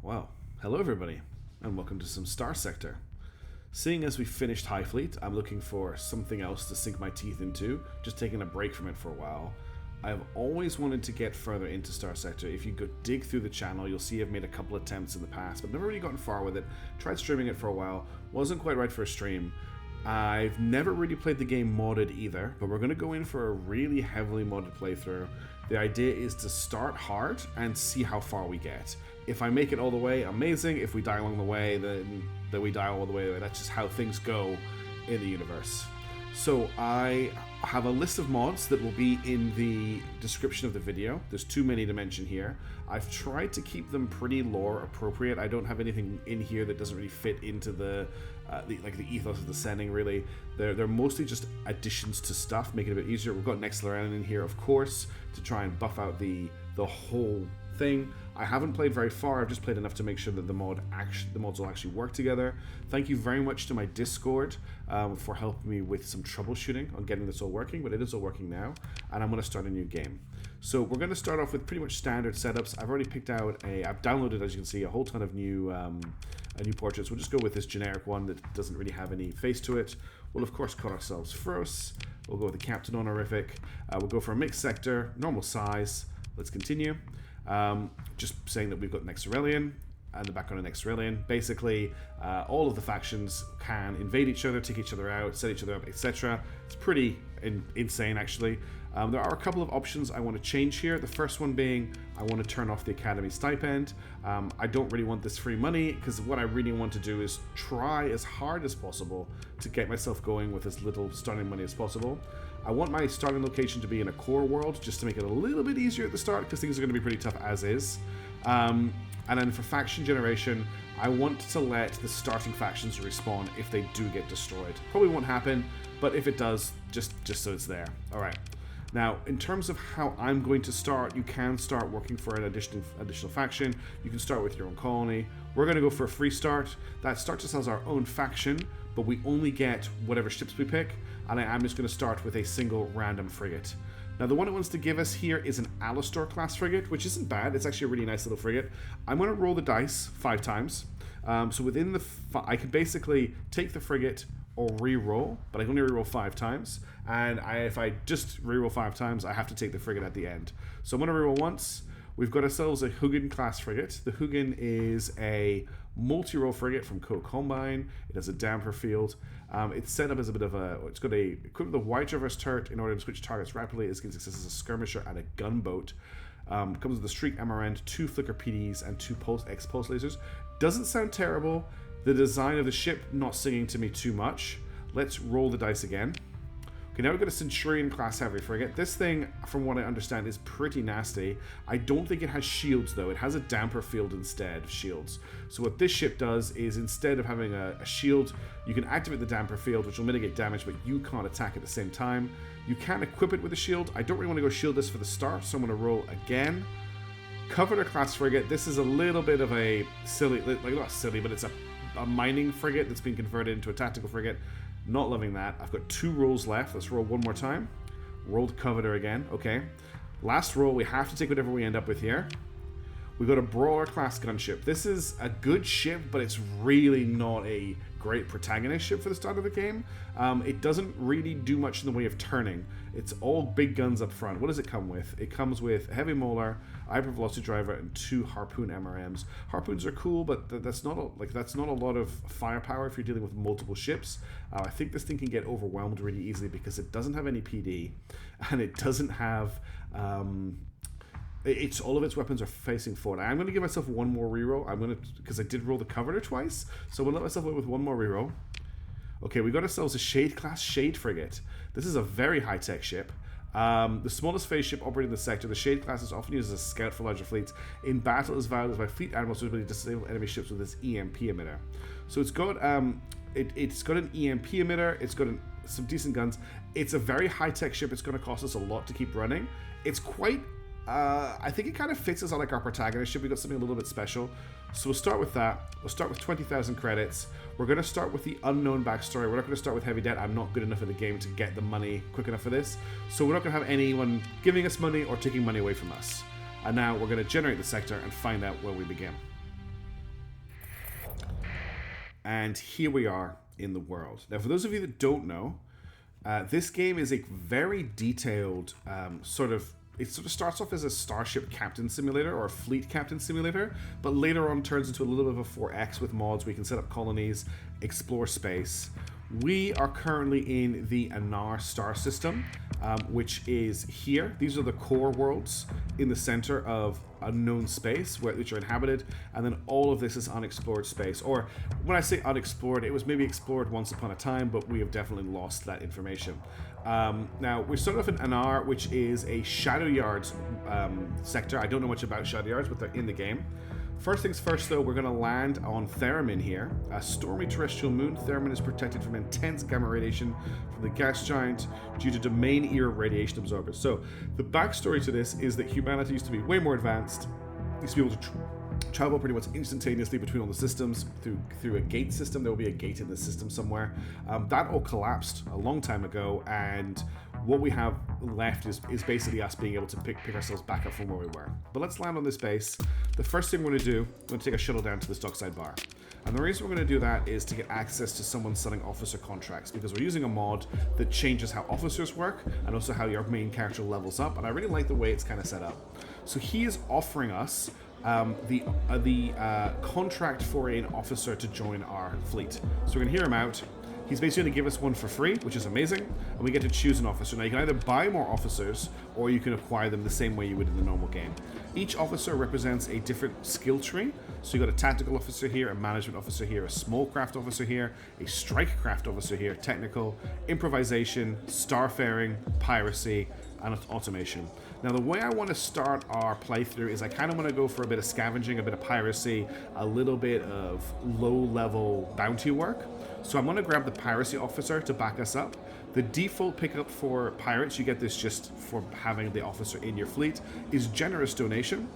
Well, hello everybody, and welcome to some Starsector. Seeing as we finished High Fleet, I'm looking for something else to sink my teeth into, just taking a break from it for a while. I've always wanted to get further into Starsector. If you go dig through the channel, you'll see I've made a couple attempts in the past, but never really gotten far with it. Tried streaming it for a while, wasn't quite right for a stream. I've never really played the game modded either, but we're going to go in for a really heavily modded playthrough. The idea is to start hard and see how far we get. If I make it all the way, amazing. If we die along the way, then we die all the way. That's just how things go in the universe. So I have a list of mods that will be in the description of the video. There's too many to mention here. I've tried to keep them pretty lore appropriate. I don't have anything in here that doesn't really fit into the ethos of the setting, really. They're mostly just additions to stuff, making it a bit easier. We've got Nexerelin in here, of course, to try and buff out the whole thing. I haven't played very far. I've just played enough to make sure that the mods will actually work together. Thank you very much to my Discord for helping me with some troubleshooting on getting this all working, but it is all working now, and I'm going to start a new game. So we're going to start off with pretty much standard setups. I've already picked out I've downloaded, as you can see, a whole ton of new portraits. We'll just go with this generic one that doesn't really have any face to it. We'll of course call ourselves Fros. We'll go with the Captain Honorific. We'll go for a mixed sector, normal size. Let's continue. Just saying that we've got Nexerelin and the background of Nexerelin. Basically, all of the factions can invade each other, take each other out, set each other up, etc. It's pretty insane, actually. There are a couple of options I want to change here. The first one being I want to turn off the Academy stipend. I don't really want this free money, because what I really want to do is try as hard as possible to get myself going with as little starting money as possible. I want my starting location to be in a core world, just to make it a little bit easier at the start, because things are going to be pretty tough as is. And then for faction generation, I want to let the starting factions respawn if they do get destroyed. Probably won't happen, but if it does, just so it's there. Alright. Now, in terms of how I'm going to start, you can start working for an additional faction. You can start with your own colony. We're going to go for a free start. That starts us as our own faction, but we only get whatever ships we pick, and I'm just going to start with a single random frigate. Now, the one it wants to give us here is an Alastor class frigate, which isn't bad. It's actually a really nice little frigate. I'm going to roll the dice 5 times. So within the I can basically take the frigate or re-roll, but I can only re-roll 5 times. And if I just re-roll 5 times, I have to take the frigate at the end. So I'm going to re-roll once. We've got ourselves a Hugin class frigate. The Hugin is a multi-role frigate from KoC Combine. It has a damper field. It's set up as a bit of it's got a equipped with a wide traverse turret in order to switch targets rapidly. It can success as a skirmisher and a gunboat. Comes with a streak MRN, 2 flicker PDs, and 2 X-pulse lasers. Doesn't sound terrible. The design of the ship not singing to me too much. Let's roll the dice again. Okay, now we've got a Centurion class heavy frigate. This thing, from what I understand, is pretty nasty. I don't think it has shields, though. It has a damper field instead of shields. So what this ship does is, instead of having a shield, you can activate the damper field, which will mitigate damage, but you can't attack at the same time. You can equip it with a shield. I don't really want to go shieldless for the start, so I'm going to roll again. Covenor class frigate. This is a little bit of a silly, like not silly, but it's a mining frigate that's been converted into a tactical frigate. Not loving that. I've got 2 rolls left. Let's roll one more time. Rolled Covenor again. Okay. Last roll. We have to take whatever we end up with here. We've got a Brawler class gunship. This is a good ship, but it's really not a great protagonist ship for the start of the game. It doesn't really do much in the way of turning. It's all big guns up front. What does it come with? It comes with a Heavy Molar, Hyper Velocity Driver, and 2 Harpoon MRMs. Harpoons are cool, but that's not a lot of firepower if you're dealing with multiple ships. I think this thing can get overwhelmed really easily because it doesn't have any PD, and it doesn't have. It's all of its weapons are facing forward. I'm going to give myself one more reroll. Because I did roll the Covenor twice, so I'm going to let myself away with one more reroll. Okay, we got ourselves a Shade class Shade frigate. This is a very high-tech ship. The smallest phase ship operating in the sector, the Shade class is often used as a scout for larger fleets. In battle, is valued by fleet admirals' ability to disable enemy ships with its EMP emitter. So it's got it's got an EMP emitter. It's got some decent guns. It's a very high-tech ship. It's going to cost us a lot to keep running. It's quite. I think it kind of fits as like our protagonist ship. We got something a little bit special. So we'll start with that. We'll start with 20,000 credits. We're going to start with the unknown backstory. We're not going to start with heavy debt. I'm not good enough in the game to get the money quick enough for this. So we're not going to have anyone giving us money or taking money away from us. And now we're going to generate the sector and find out where we begin. And here we are in the world. Now, for those of you that don't know, this game is a very detailed it sort of starts off as a starship captain simulator or a fleet captain simulator, but later on turns into a little bit of a 4X with mods. We can set up colonies, explore space. We are currently in the Anar star system, which is here. These are the core worlds in the center of unknown space, which are inhabited, and then all of this is unexplored space. Or when I say unexplored, it was maybe explored once upon a time, but we have definitely lost that information. Now, we start off in Anar, which is a Shadowyards sector. I don't know much about Shadowyards, but they're in the game. First things first, though, we're going to land on Theremin here. A stormy terrestrial moon, Theremin is protected from intense gamma radiation from the gas giant due to domain-era radiation absorbers. So, the backstory to this is that humanity used to be way more advanced, used to be able to travel pretty much instantaneously between all the systems through a gate system. There will be a gate in the system somewhere. That all collapsed a long time ago, and what we have left is basically us being able to pick ourselves back up from where we were. But let's land on this base. The first thing we're going to do, we're going to take a shuttle down to this dockside bar. And the reason we're going to do that is to get access to someone selling officer contracts, because we're using a mod that changes how officers work and also how your main character levels up. And I really like the way it's kind of set up. So he is offering us the contract for an officer to join our fleet. So we're going to hear him out. He's basically going to give us one for free, which is amazing, and we get to choose an officer. Now, you can either buy more officers, or you can acquire them the same way you would in the normal game. Each officer represents a different skill tree. So you've got a tactical officer here, a management officer here, a small craft officer here, a strike craft officer here, technical, improvisation, starfaring, piracy, and automation. Now, the way I want to start our playthrough is I kind of want to go for a bit of scavenging, a bit of piracy, a little bit of low-level bounty work. So I'm going to grab the piracy officer to back us up. The default pickup for pirates, you get this just for having the officer in your fleet, is generous donation,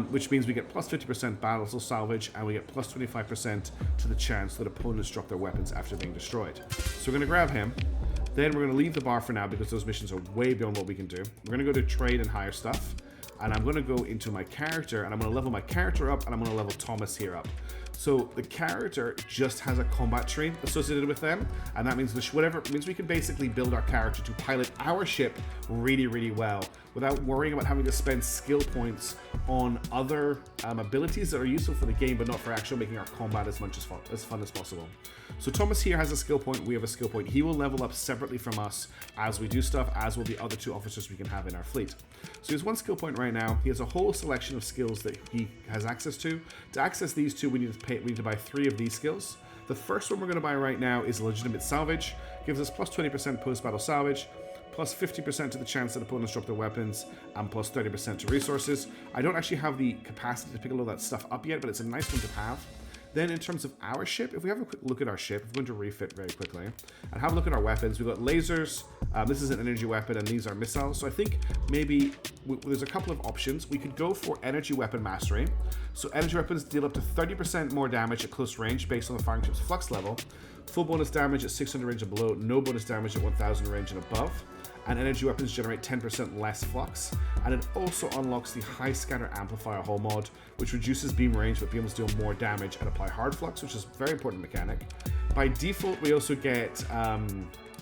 which means we get plus 50% battle salvage, and we get plus 25% to the chance that opponents drop their weapons after being destroyed. So we're going to grab him. Then we're going to leave the bar for now because those missions are way beyond what we can do. We're going to go to trade and hire stuff. And I'm going to go into my character, and I'm going to level my character up, and I'm going to level Thomas here up. So the character just has a combat tree associated with them, and that means we can basically build our character to pilot our ship really, really well without worrying about having to spend skill points on other abilities that are useful for the game, but not for actually making our combat as fun as possible. So Thomas here has a skill point, we have a skill point. He will level up separately from us as we do stuff, as will the other two officers we can have in our fleet. So he has one skill point right now. He has a whole selection of skills that he has access to. To access these two, we need to buy 3 of these skills. The first one we're going to buy right now is legitimate salvage. Gives us plus 20% post-battle salvage, plus 50% to the chance that opponents drop their weapons, and plus 30% to resources. I don't actually have the capacity to pick a lot of that stuff up yet, but it's a nice one to have. Then in terms of our ship, if we have a quick look at our ship, we're going to refit very quickly and have a look at our weapons. We've got lasers, this is an energy weapon, and these are missiles. So I think maybe there's a couple of options. We could go for energy weapon mastery. So energy weapons deal up to 30% more damage at close range based on the firing ship's flux level. Full bonus damage at 600 range and below, no bonus damage at 1000 range and above. And energy weapons generate 10% less flux, and it also unlocks the high scatter amplifier hull mod, which reduces beam range but beams deal more damage and apply hard flux, which is a very important mechanic. By default, we also get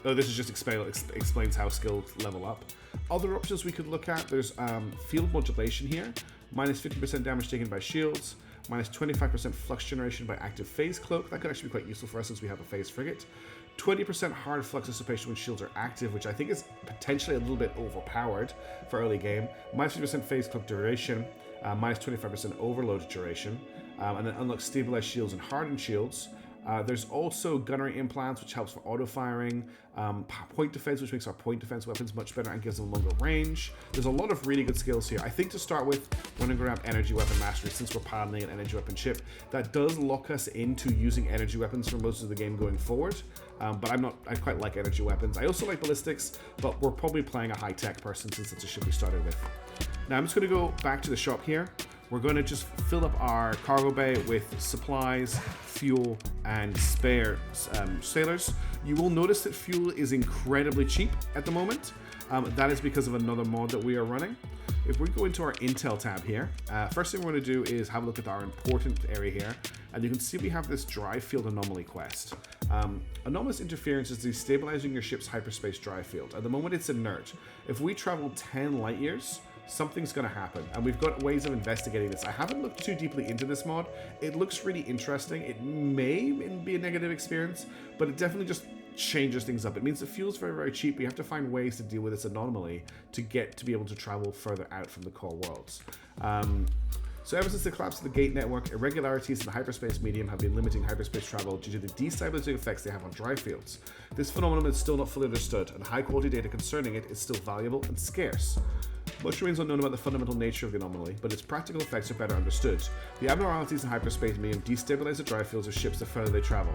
this is just explains how skills level up. Other options we could look at, there's field modulation here, minus 50% damage taken by shields, minus 25% flux generation by active phase cloak. That could actually be quite useful for us since we have a phase frigate. 20% hard flux dissipation when shields are active, which I think is potentially a little bit overpowered for early game. Minus 50% phase cloak duration, minus 25% overload duration, and then unlock stabilized shields and hardened shields. There's also gunnery implants, which helps for auto firing, point defense, which makes our point defense weapons much better and gives them longer range. There's a lot of really good skills here. I think to start with, we're going to grab energy weapon mastery since we're piloting an energy weapon ship. That does lock us into using energy weapons for most of the game going forward. But I quite like energy weapons. I also like ballistics, but we're probably playing a high-tech person since it's a ship we started with. Now I'm just going to go back to the shop here. We're going to just fill up our cargo bay with supplies, fuel, and spare sailors. You will notice that fuel is incredibly cheap at the moment. That is because of another mod that we are running. if we go into our Intel tab here, first thing we're going to do is have a look at our important area here, and you can see we have this dry field anomaly quest. Anomalous interference is destabilizing your ship's hyperspace dry field. At the moment it's inert. If we travel 10 light years, something's going to happen, and we've got ways of investigating this. I haven't looked too deeply into this mod. It looks really interesting. It may be a negative experience, but it definitely just changes things up. It means the fuel's very, very cheap, but you have to find ways to deal with this anomaly to be able to travel further out from the core worlds. So ever since the collapse of the gate network, irregularities in the hyperspace medium have been limiting hyperspace travel due to the destabilizing effects they have on dry fields. This phenomenon is still not fully understood, and high-quality data concerning it is still valuable and scarce. Much remains unknown about the fundamental nature of the anomaly, but its practical effects are better understood. The abnormalities in hyperspace medium destabilize the dry fields of ships the further they travel.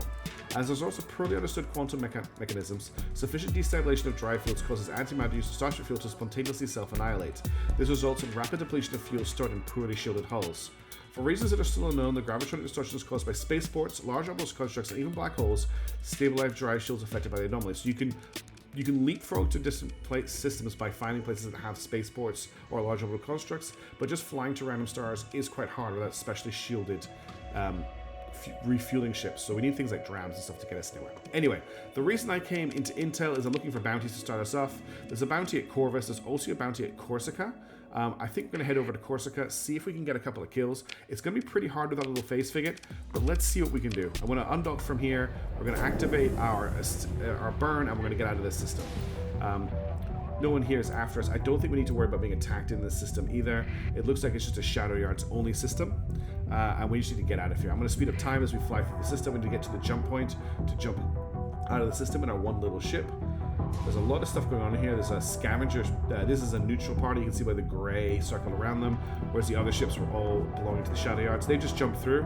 As there's also poorly understood quantum mechanisms, sufficient destabilization of dry fields causes antimatter use of starship fuel to spontaneously self-annihilate. This results in rapid depletion of fuel stored in poorly shielded hulls. For reasons that are still unknown, the gravitonic distortions caused by spaceports, large orbital constructs, and even black holes stabilize dry shields affected by the anomaly. So you can leapfrog to distant systems by finding places that have spaceports or large orbital constructs, but just flying to random stars is quite hard without specially shielded refueling ships. So we need things like drams and stuff to get us anywhere. Anyway, the reason I came into Intel is I'm looking for bounties to start us off. There's a bounty at Corva. There's also a bounty at Corsica. I think we're going to head over to Corsica, see if we can get a couple of kills. It's going to be pretty hard with that little phase frigate, but let's see what we can do. I'm going to undock from here. We're going to activate our burn, and we're going to get out of this system. No one here is after us. I don't think we need to worry about being attacked in this system either. It looks like it's just a Shadowyards only system, and we just need to get out of here. I'm going to speed up time as we fly through the system. We need to get to the jump point to jump out of the system in our one little ship. There's a lot of stuff going on here. There's a scavenger. This is a neutral party. You can see by the gray circle around them, whereas the other ships were all belonging to the Shadowyards. They just jumped through.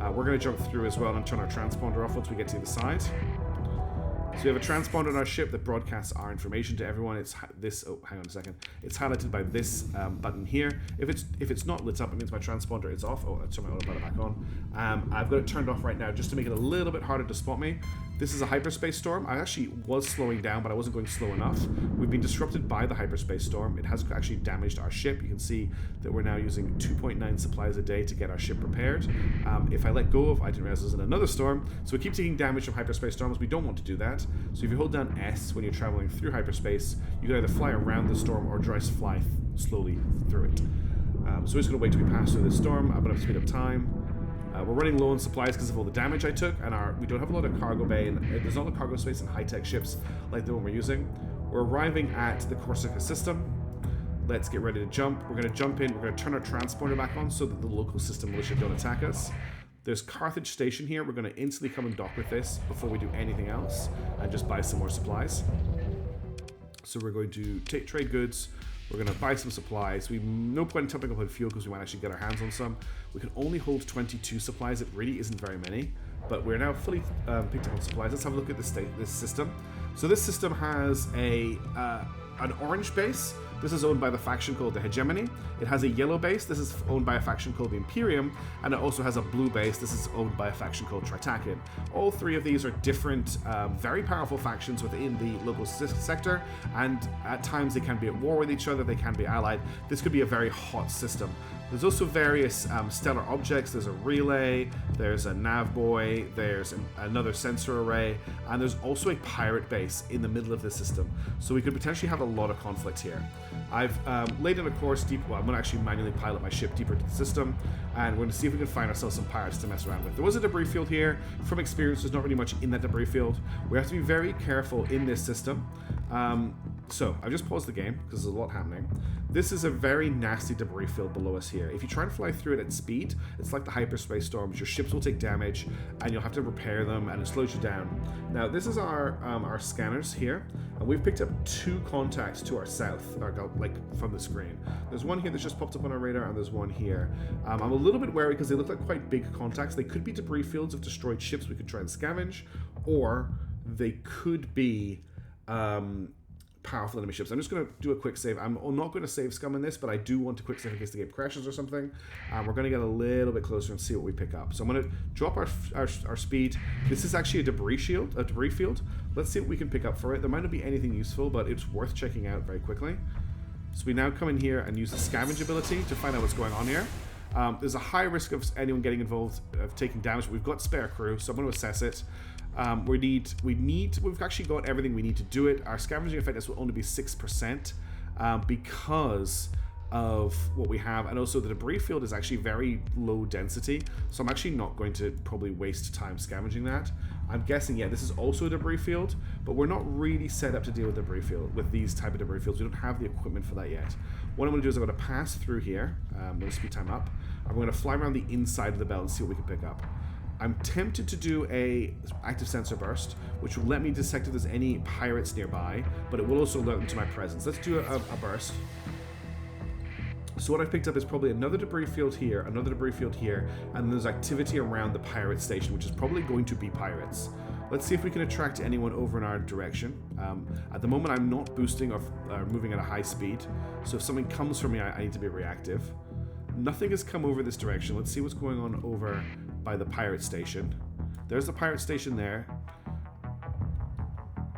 We're going to jump through as well and turn our transponder off once we get to the side. So we have a transponder on our ship that broadcasts our information to everyone. It's this. Oh, hang on a second. It's highlighted by this button here. If it's not lit up, it means my transponder is off. Oh, let's turn my autopilot back on. I've got it turned off right now just to make it a little bit harder to spot me. This is a hyperspace storm. I actually was slowing down, but I wasn't going slow enough. We've been disrupted by the hyperspace storm. It has actually damaged our ship. You can see that we're now using 2.9 supplies a day to get our ship repaired. If I let go of, I didn't realize there's another storm. So we keep taking damage from hyperspace storms. We don't want to do that. So if you hold down S when you're traveling through hyperspace, you can either fly around the storm or just fly slowly through it. So we're just going to wait till we pass through this storm. I'm going to speed up time. We're running low on supplies because of all the damage I took, and we don't have a lot of cargo bay, and there's not a lot of cargo space in high-tech ships like the one we're using. We're arriving at the Corsica system. Let's get ready to jump. We're going to jump in. We're going to turn our transponder back on so that the local system militia don't attack us. There's Carthage Station here. We're going to instantly come and dock with this before we do anything else and just buy some more supplies. So we're going to trade goods. We're going to buy some supplies. We've no point in topping up on fuel because we might actually get our hands on some. We can only hold 22 supplies. It really isn't very many, but we're now fully picked up on supplies. Let's have a look at this system. So this system has an orange base. This is owned by the faction called the Hegemony. It has a yellow base. This is owned by a faction called the Imperium. And it also has a blue base. This is owned by a faction called Tritakin. All three of these are different, very powerful factions within the local sector. And at times they can be at war with each other. They can be allied. This could be a very hot system. There's also various stellar objects. There's a relay, there's a nav buoy, there's another sensor array, and there's also a pirate base in the middle of the system. So we could potentially have a lot of conflict here. I've laid in a course deep. Well, I'm going to actually manually pilot my ship deeper into the system, and we're going to see if we can find ourselves some pirates to mess around with. There was a debris field here. From experience, there's not really much in that debris field. We have to be very careful in this system. So I've just paused the game because there's a lot happening. This is a very nasty debris field below us here. If you try and fly through it at speed, it's like the hyperspace storms. Your ships will take damage, and you'll have to repair them, and it slows you down. Now, this is our scanners here, and we've picked up 2 contacts to our south, like from the screen. There's one here that's just popped up on our radar, and there's one here. I'm a little bit wary because they look like quite big contacts. They could be debris fields of destroyed ships we could try and scavenge, or they could be powerful enemy ships. I'm just going to do a quick save. I'm not going to save scum in this, but I do want to quick save in case the game crashes or something. We're going to get a little bit closer and see what we pick up. So I'm going to drop our speed. This is actually a debris field. Let's see what we can pick up for it. There might not be anything useful, but it's worth checking out very quickly. So we now come in here and use the scavenge ability to find out what's going on here. There's a high risk of anyone getting involved of taking damage, but we've got spare crew, so I'm going to assess it. We've actually got everything we need to do it. Our scavenging effectiveness will only be 6% because of what we have, and also the debris field is actually very low density, so I'm actually not going to probably waste time scavenging that. I'm guessing, yeah, this is also a debris field, but we're not really set up to deal with debris field, with these type of debris fields. We don't have the equipment for that yet. What I'm going to do is I'm going to pass through here, no speed time up. I'm going to fly around the inside of the belt and see what we can pick up. I'm tempted to do a active sensor burst, which will let me detect if there's any pirates nearby, but it will also alert them to my presence. Let's do a burst. So what I've picked up is probably another debris field here, another debris field here, and there's activity around the pirate station, which is probably going to be pirates. Let's see if we can attract anyone over in our direction. At the moment, I'm not boosting or moving at a high speed, so if something comes for me, I need to be reactive. Nothing has come over this direction. Let's see what's going on over by the pirate station. There's the pirate station there.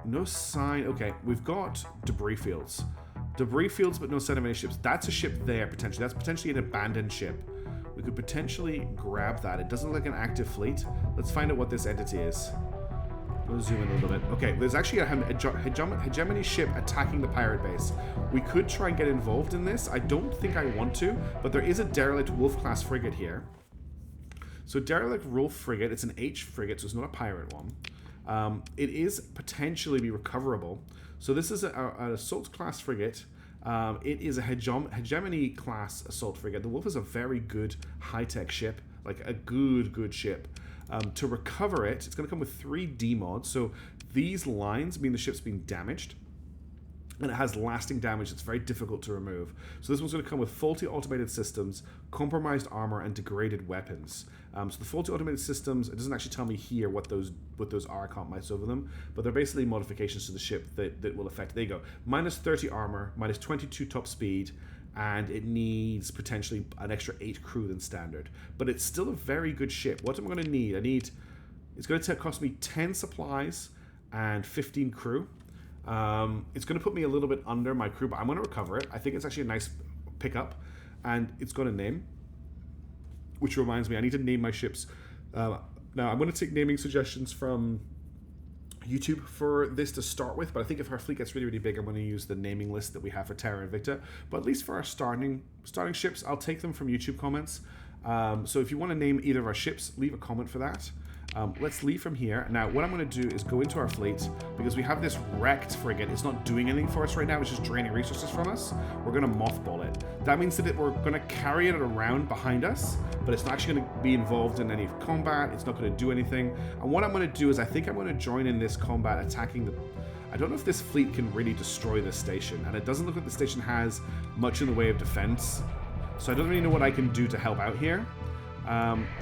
No sign. Okay, we've got debris fields. Debris fields, but no sign of any ships. That's a ship there, potentially. That's potentially an abandoned ship. We could potentially grab that. It doesn't look like an active fleet. Let's find out what this entity is. We'll zoom in a little bit. Okay, there's actually a hegemony ship attacking the pirate base. We could try and get involved in this. I don't think I want to, but there is a Derelict Wolf class frigate here. So Derelict Wolf frigate, it's an H frigate, so it's not a pirate one. It is potentially be recoverable. So this is an assault class frigate. It is a hegemony class assault frigate. The Wolf is a very good high-tech ship, like a good ship. To recover it, it's going to come with 3 D mods. So these lines mean the ship's been damaged, and it has lasting damage that's very difficult to remove. So this one's going to come with faulty automated systems, compromised armor, and degraded weapons. So the faulty automated systems, it doesn't actually tell me here what those are. I can't mouse over them, but they're basically modifications to the ship that will affect. There you go. Minus 30 armor, minus 22 top speed, and it needs potentially an extra 8 crew than standard. But it's still a very good ship. What am I going to need? It's going to cost me 10 supplies and 15 crew. It's going to put me a little bit under my crew, but I'm going to recover it. I think it's actually a nice pickup, and it's got a name, which reminds me, I need to name my ships. Now, I'm going to take naming suggestions from YouTube for this to start with, but I think if our fleet gets really big, I'm going to use the naming list that we have for Terra and Victa. But at least for our starting ships, I'll take them from YouTube comments. So if you want to name either of our ships, leave a comment for that. Let's leave from here. Now, what I'm going to do is go into our fleet, because we have this wrecked frigate. It's not doing anything for us right now. It's just draining resources from us. We're going to mothball it. That means that we're going to carry it around behind us, but it's not actually going to be involved in any combat. It's not going to do anything. And what I'm going to do is I think I'm going to join in this combat attacking the... I don't know if this fleet can really destroy this station, and it doesn't look like the station has much in the way of defense. So I don't really know what I can do to help out here.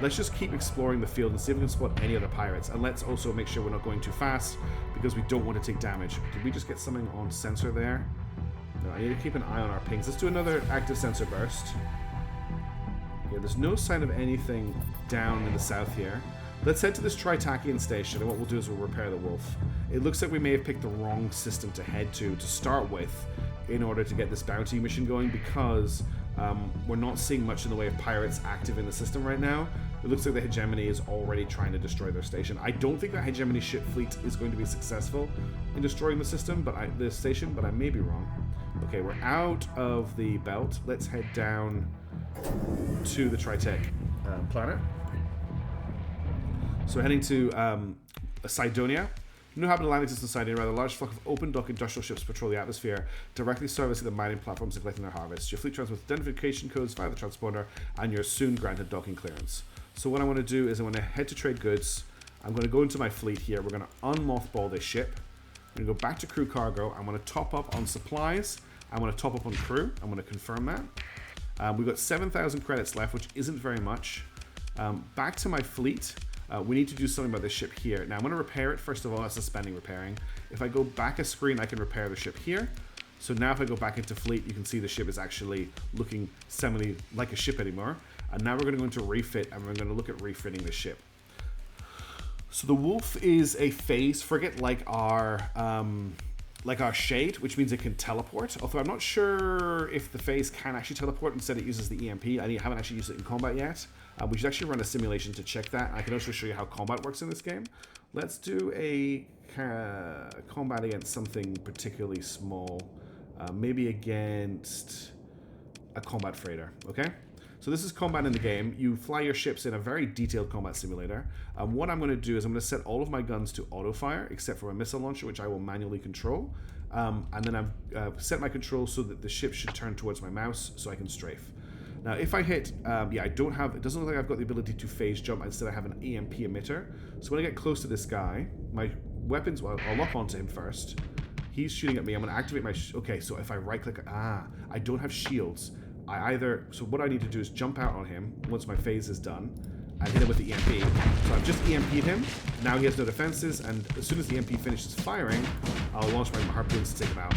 Let's just keep exploring the field and see if we can spot any other pirates. And let's also make sure we're not going too fast, because we don't want to take damage. Did we just get something on sensor there? No, I need to keep an eye on our pings. Let's do another active sensor burst. Yeah, there's no sign of anything down in the south here. Let's head to this Tritachian station, and what we'll do is we'll repair the Wolf. It looks like we may have picked the wrong system to head to start with in order to get this bounty mission going, because we're not seeing much in the way of pirates active in the system right now. It looks like the hegemony is already trying to destroy their station. I don't think that hegemony ship fleet is going to be successful in destroying the system, but the station, but I may be wrong. Okay, we're out of the belt. Let's head down to the Tritech planet. So we're heading to Cydonia. No habitable land exists in Cydonia, rather a large flock of open dock industrial ships patrol the atmosphere, directly servicing the mining platforms and collecting their harvests. Your fleet transmits identification codes via the transponder, and you're soon granted docking clearance. So what I want to do is I want to head to trade goods. I'm going to go into my fleet here. We're going to unmothball this ship. I'm going to go back to crew cargo. I'm going to top up on supplies. I'm going to top up on crew. I'm going to confirm that. We've got 7,000 credits left, which isn't very much. Back to my fleet. We need to do something about this ship here. Now, I'm going to repair it. First of all, that's suspending repairing. If I go back a screen, I can repair the ship here. So now if I go back into fleet, you can see the ship is actually looking semi like a ship anymore. And now we're going to go into refit, and we're going to look at refitting this ship. So the Wolf is a phase frigate like our like our shade, which means it can teleport. Although I'm not sure if the phase can actually teleport. Instead, it uses the EMP. I haven't actually used it in combat yet. We should actually run a simulation to check that. I can also show you how combat works in this game. Let's do a combat against something particularly small. Maybe against a combat freighter, okay? So this is combat in the game. You fly your ships in a very detailed combat simulator. What I'm going to do is I'm going to set all of my guns to auto-fire, except for a missile launcher, which I will manually control. And then I've set my controls so that the ship should turn towards my mouse so I can strafe. Now, if I hit, yeah, I don't have, it doesn't look like I've got the ability to phase jump. Instead, I have an EMP emitter. So when I get close to this guy, my weapons, well, I'll lock onto him first. He's shooting at me. I'm going to activate my, okay, so if I right-click, I don't have shields. So what I need to do is jump out on him once my phase is done and hit him with the EMP. So I've just EMP'd him. Now he has no defenses, and as soon as the EMP finishes firing, I'll launch my harpoons to take him out.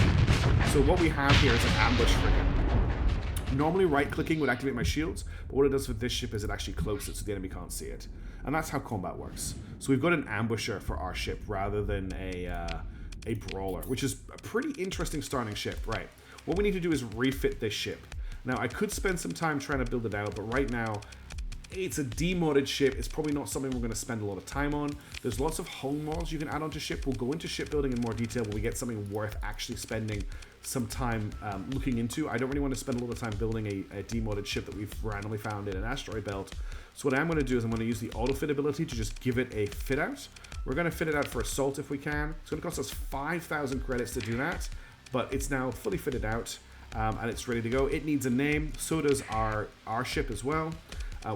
So what we have here is an ambush frigate. Normally right-clicking would activate my shields, but what it does with this ship is it actually cloaks it so the enemy can't see it. And that's how combat works. So we've got an ambusher for our ship rather than a brawler, which is a pretty interesting starting ship. Right. What we need to do is refit this ship. Now, I could spend some time trying to build it out, but right now, it's a demodded ship. It's probably not something we're going to spend a lot of time on. There's lots of Hullmods you can add onto ship. We'll go into shipbuilding in more detail when we get something worth actually spending some time looking into. I don't really want to spend a lot of time building a demodded ship that we've randomly found in an asteroid belt. So what I'm going to do is I'm going to use the auto-fit ability to just give it a fit-out. We're going to fit it out for assault if we can. It's going to cost us 5,000 credits to do that, but it's now fully fitted out. And it's ready to go. It needs a name. So does our ship as well.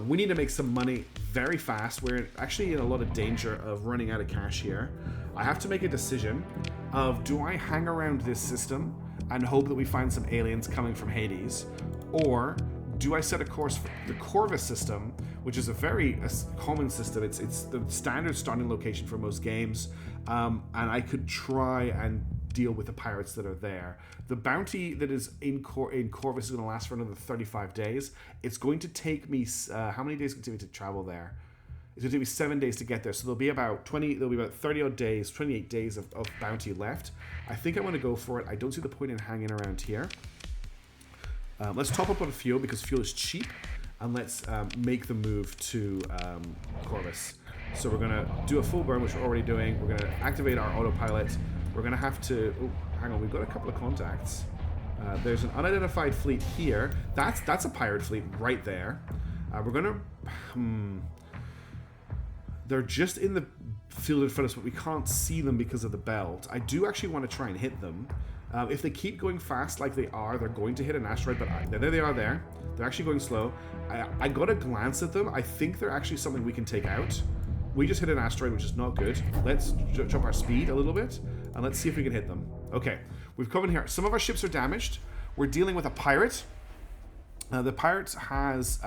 We need to make some money very fast. We're actually in a lot of danger of running out of cash here. I have to make a decision of, do I hang around this system and hope that we find some aliens coming from Hades, or do I set a course for the Corva System, which is a very common system. It's the standard starting location for most games, and I could try and deal with the pirates that are there. The bounty that is in Corvus is going to last for another 35 days. It's going to take me, how many days is it going to take me to travel there? It's going to take me 7 days to get there. So there'll be about 30 odd days, 28 days of bounty left. I think I want to go for it. I don't see the point in hanging around here. Let's top up on fuel because fuel is cheap. And let's make the move to Corvus. So we're going to do a full burn, which we're already doing. We're going to activate our autopilot. We're going to have to... Oh, hang on. We've got a couple of contacts. There's an unidentified fleet here. That's a pirate fleet right there. We're going to... They're just in the field in front of us, but we can't see them because of the belt. I do actually want to try and hit them. If they keep going fast like they are, they're going to hit an asteroid, but there they are there. They're actually going slow. I got a glance at them. I think they're actually something we can take out. We just hit an asteroid, which is not good. Let's jump our speed a little bit, and let's see if we can hit them. Okay, we've come in here. Some of our ships are damaged. We're dealing with a pirate. The pirate has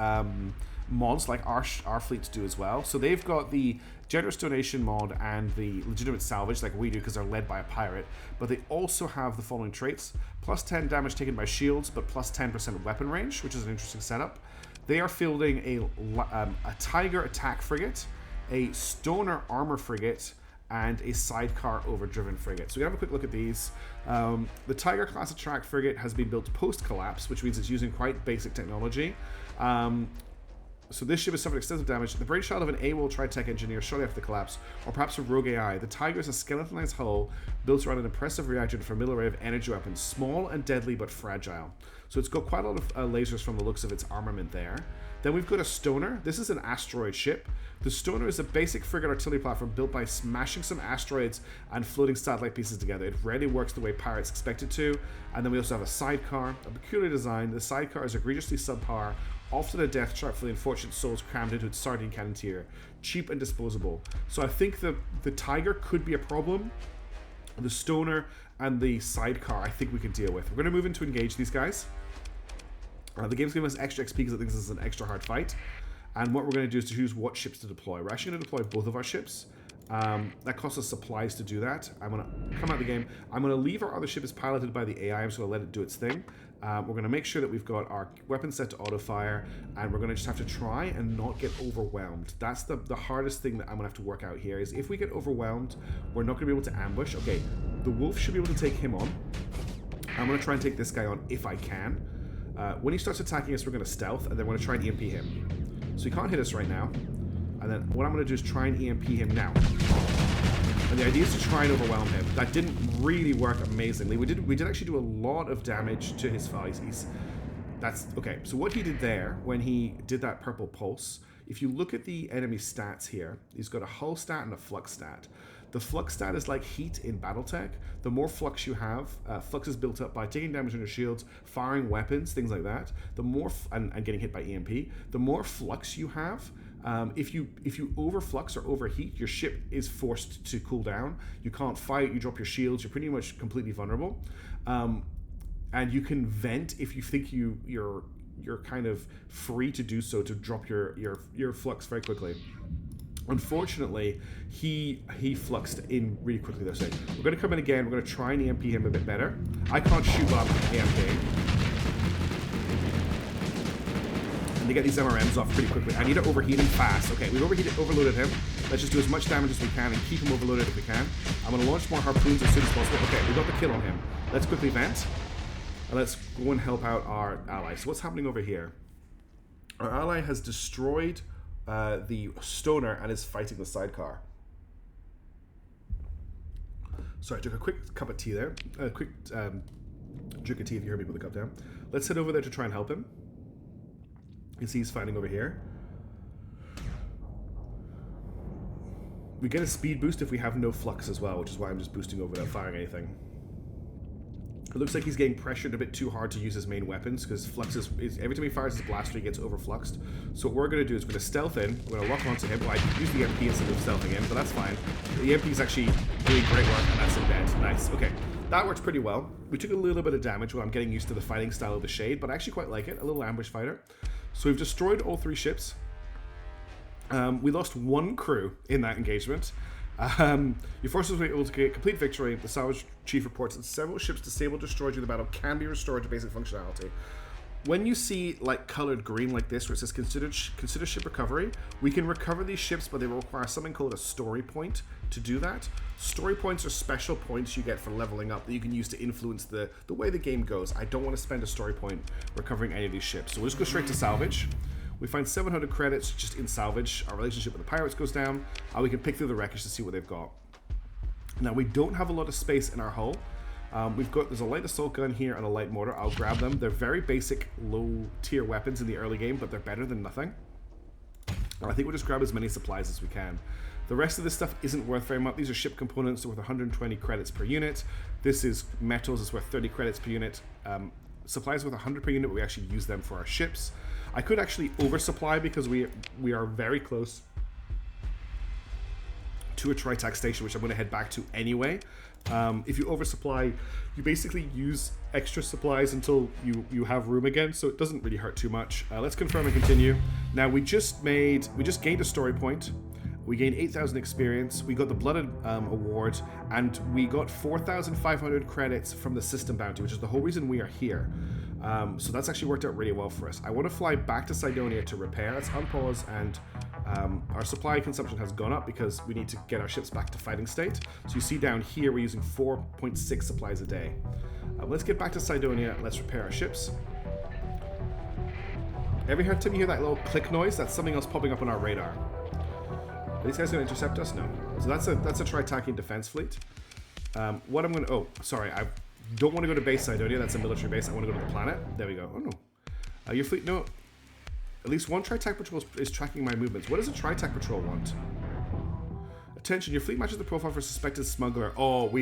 mods like our fleets do as well. So they've got the generous donation mod and the legitimate salvage like we do because they're led by a pirate. But they also have the following traits. Plus 10 damage taken by shields, but plus 10% weapon range, which is an interesting setup. They are fielding a Tiger attack frigate, a Stoner armor frigate, and a sidecar overdriven frigate. So we have a quick look at these. The Tiger class attack frigate has been built post-collapse, which means it's using quite basic technology. So this ship has suffered extensive damage. The brainchild of an AWOL Tritech engineer shortly after the collapse, or perhaps a rogue AI. The Tiger is a skeletonized hull built around an impressive reactor and a familiar array of energy weapons, small and deadly but fragile. So it's got quite a lot of lasers from the looks of its armament there. Then we've got a Stoner. This is an asteroid ship. The Stoner is a basic frigate artillery platform built by smashing some asteroids and floating satellite pieces together. It rarely works the way pirates expect it to. And then we also have a sidecar, a peculiar design. The sidecar is egregiously subpar, often a death trap for the unfortunate souls crammed into its sardine can interior. Cheap and disposable. So I think the Tiger could be a problem. The Stoner and the sidecar I think we can deal with. We're going to move in to engage these guys. The game's giving us extra XP because I think this is an extra hard fight. And what we're going to do is to choose what ships to deploy. We're actually going to deploy both of our ships. That costs us supplies to do that. I'm going to come out of the game. I'm going to leave our other ship as piloted by the AI. I'm just going to let it do its thing. We're going to make sure that we've got our weapon set to auto fire, and we're going to just have to try and not get overwhelmed. That's the hardest thing that I'm going to have to work out here, is if we get overwhelmed, we're not going to be able to ambush. Okay, the wolf should be able to take him on. I'm going to try and take this guy on if I can. When he starts attacking us, we're going to stealth, and then we're going to try and EMP him. So he can't hit us right now. And then what I'm going to do is try and EMP him now. And the idea is to try and overwhelm him. That didn't really work amazingly. We did actually do a lot of damage to his face. That's okay. So what he did there when he did that purple pulse, if you look at the enemy stats here, he's got a hull stat and a flux stat. The flux stat is like heat in BattleTech. The more flux you have, flux is built up by taking damage on your shields, firing weapons, things like that. The more and getting hit by EMP. The more flux you have, if you overflux or overheat, your ship is forced to cool down. You can't fight. You drop your shields. You're pretty much completely vulnerable, and you can vent if you think you're kind of free to do so, to drop your flux very quickly. Unfortunately, he fluxed in really quickly there. So we're going to come in again. We're going to try and EMP him a bit better. I can't shoot while I'm EMPing. To get these MRMs off pretty quickly. I need to overheat him fast. Okay, we've overloaded him. Let's just do as much damage as we can and keep him overloaded if we can. I'm going to launch more harpoons as soon as possible. Okay, we got the kill on him. Let's quickly vent. And let's go and help out our ally. So what's happening over here? Our ally has destroyed the stoner and is fighting the sidecar. Sorry, I took a quick cup of tea there. A quick drink of tea if you heard me put the cup down. Let's head over there to try and help him. You see he's fighting over here. We get a speed boost if we have no flux as well, which is why I'm just boosting over without firing anything. It looks like he's getting pressured a bit too hard to use his main weapons, because flux is every time he fires his blaster, he gets overfluxed. So what we're going to do is we're going to stealth in. We're going to lock onto him. Well, I use the MP instead of stealthing in, but that's fine. The MP is actually doing great work, and that's in dead. Nice. Okay. That works pretty well. We took a little bit of damage when I'm getting used to the fighting style of the Shade, but I actually quite like it. A little ambush fighter. So we've destroyed all 3 ships. We lost 1 crew in that engagement. Your forces were able to get complete victory. The salvage chief reports that several ships disabled or destroyed during the battle can be restored to basic functionality. When you see like colored green like this, where it says consider ship recovery, we can recover these ships, but they will require something called a story point to do that. Story points are special points you get for leveling up that you can use to influence the way the game goes. I don't want to spend a story point recovering any of these ships, so we'll just go straight to salvage. We find 700 credits just in salvage. Our relationship with the pirates goes down. We can pick through the wreckage to see what they've got. Now, we don't have a lot of space in our hull. There's a light assault gun here and a light mortar. I'll grab them. They're very basic, low-tier weapons in the early game, but they're better than nothing. I think we'll just grab as many supplies as we can. The rest of this stuff isn't worth very much. These are ship components worth 120 credits per unit. This is metals. It's worth 30 credits per unit. Supplies worth 100 per unit, but we actually use them for our ships. I could actually oversupply because we are very close to a Tritac station, which I'm going to head back to anyway. If you oversupply, you basically use extra supplies until you have room again, so it doesn't really hurt too much. Let's confirm and continue. Now we just gained a story point. We gained 8,000 experience. We got the Blooded award, and we got 4,500 credits from the system bounty, which is the whole reason we are here. So that's actually worked out really well for us. I want to fly back to Cydonia to repair. Let's unpause, and our supply consumption has gone up because we need to get our ships back to fighting state. So you see down here we're using 4.6 supplies a day. Let's get back to Cydonia. Let's repair our ships. Every time you hear that little click noise, that's something else popping up on our radar. Are these guys going to intercept us? No. So that's a Tritacian defense fleet. I don't want to go to base Cydonia. That's a military base. I want to go to the planet. There we go. Oh no. Your fleet, no. At least one Tritac patrol is tracking my movements. What does a Tritac patrol want? Attention, your fleet matches the profile for suspected smuggler. Oh,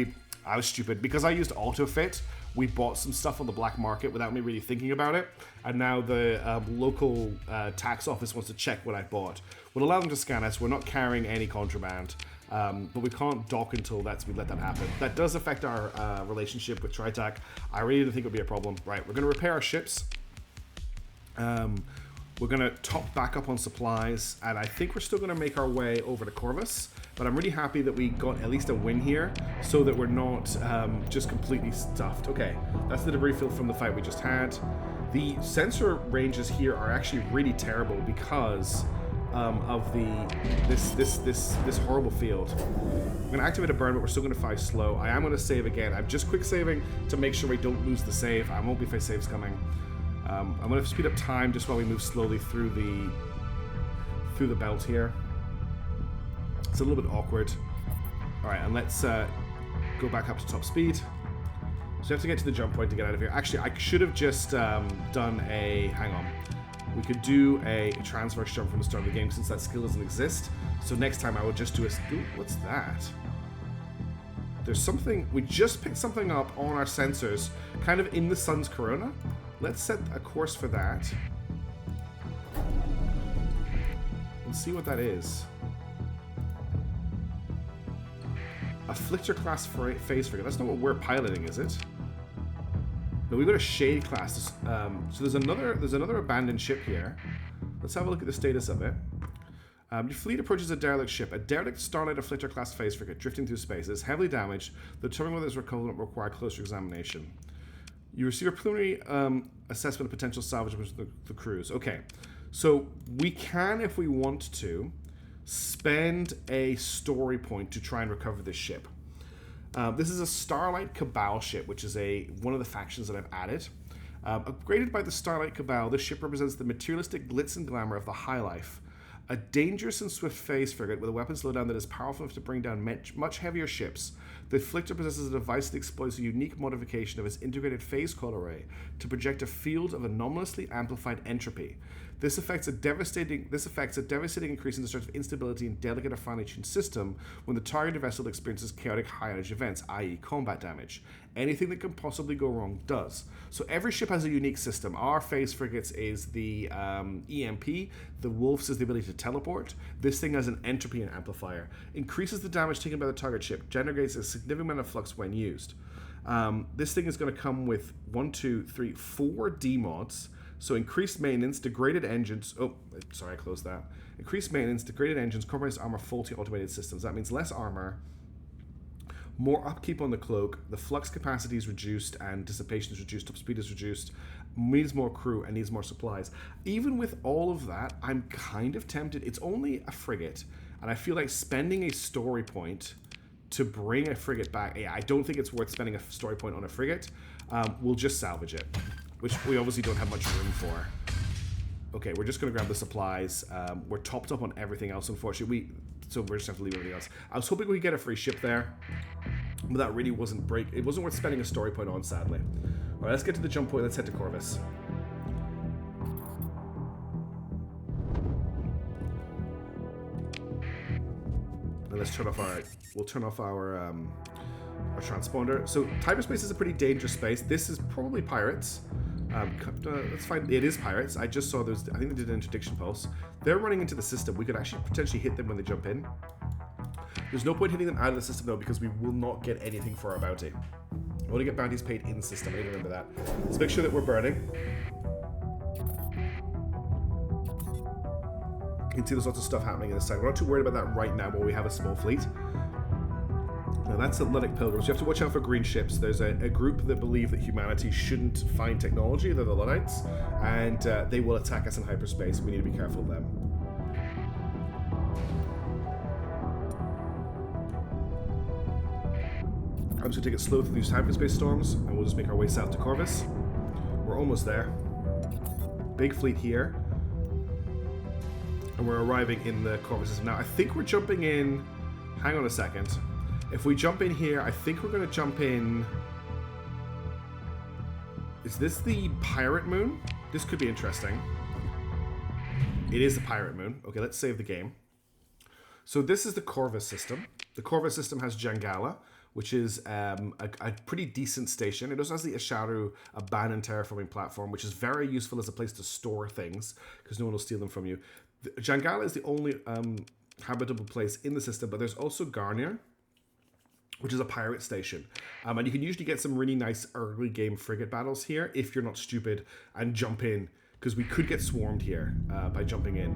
I was stupid. Because I used autofit, we bought some stuff on the black market without me really thinking about it. And now the local tax office wants to check what I bought. We'll allow them to scan us. We're not carrying any contraband. But we can't dock until we let that happen. That does affect our relationship with Tritac. I really didn't think it would be a problem. Right, we're going to repair our ships. We're going to top back up on supplies, and I think we're still going to make our way over to Corvus, but I'm really happy that we got at least a win here, so that we're not just completely stuffed. Okay, that's the debris field from the fight we just had. The sensor ranges here are actually really terrible because of this horrible field. I'm going to activate a burn, but we're still going to fight slow. I am going to save again. I'm just quick saving to make sure we don't lose the save. I won't be if saves coming. I'm going to speed up time just while we move slowly through the belt here. It's a little bit awkward. All right, and let's go back up to top speed. So you have to get to the jump point to get out of here. Actually, I should have just done a... Hang on. We could do a transverse jump from the start of the game since that skill doesn't exist. So next time I would just do a... Ooh, what's that? There's something... We just picked something up on our sensors, kind of in the sun's corona. Let's set a course for that. Let's see what that is. Afflictor class phase frigate. That's not what we're piloting, is it? No, we've got a Shade class. So there's another abandoned ship here. Let's have a look at the status of it. Your fleet approaches a derelict ship. A derelict Starlight Afflictor class phase frigate drifting through space. It is heavily damaged. Determining whether it's recoverable will require closer examination. You receive a preliminary assessment of potential salvage of the cruise. Okay, so we can, if we want to, spend a story point to try and recover this ship. This is a Starlight Cabal ship, which is one of the factions that I've added. Upgraded by the Starlight Cabal, this ship represents the materialistic glitz and glamour of the high life. A dangerous and swift phase frigate with a weapon slowdown that is powerful enough to bring down much heavier ships. The Afflictor possesses a device that exploits a unique modification of its integrated phase coil array to project a field of anomalously amplified entropy. This affects a devastating increase in the sort of instability in delicate or finely tuned system when the targeted vessel experiences chaotic high energy events, i.e. combat damage. Anything that can possibly go wrong does. So every ship has a unique system. Our phase frigates is the EMP. The Wolf's is the ability to teleport. This thing has an entropy amplifier. Increases the damage taken by the target ship. Generates a significant amount of flux when used. This thing is going to come with 4 D-mods. So increased maintenance, degraded engines... Oh, sorry, I closed that. Increased maintenance, degraded engines, compromised armor, faulty automated systems. That means less armor, more upkeep on the cloak, the flux capacity is reduced and dissipation is reduced, top speed is reduced, needs more crew and needs more supplies. Even with all of that, I'm kind of tempted. It's only a frigate, and I feel like spending a story point to bring a frigate back... Yeah, I don't think it's worth spending a story point on a frigate. We'll just salvage it, which we obviously don't have much room for. Okay, we're just going to grab the supplies. We're topped up on everything else, unfortunately. So we're just going to have to leave everything else. I was hoping we could get a free ship there, but that really wasn't it wasn't worth spending a story point on, sadly. All right, let's get to the jump point. Let's head to Corvus. And let's turn off our... We'll turn off our transponder. So cyberspace is a pretty dangerous space. This is probably pirates. Let's find... It is pirates. I just saw those... I think they did an interdiction pulse. They're running into the system. We could actually potentially hit them when they jump in. There's no point hitting them out of the system, though, because we will not get anything for our bounty. We want to get bounties paid in the system. I need to remember that. Let's make sure that we're burning. You can see there's lots of stuff happening in this side. We're not too worried about that right now while we have a small fleet. Now that's the Luddic Pilgrims. You have to watch out for green ships. There's a group that believe that humanity shouldn't find technology. They're the Luddites. And they will attack us in hyperspace. We need to be careful of them. I'm just going to take it slow through these hyperspace storms. And we'll just make our way south to Corvus. We're almost there. Big fleet here. And we're arriving in the Corva system. Now, I think we're jumping in... Hang on a second. If we jump in here, I think we're going to jump in... Is this the Pirate Moon? This could be interesting. It is the Pirate Moon. Okay, let's save the game. So this is the Corva system. The Corva system has Jangala, which is a pretty decent station. It also has the Isharu abandoned terraforming platform, which is very useful as a place to store things, because no one will steal them from you. Jangala is the only habitable place in the system, but there's also Garnier, which is a pirate station. And you can usually get some really nice early game frigate battles here if you're not stupid and jump in because we could get swarmed here by jumping in.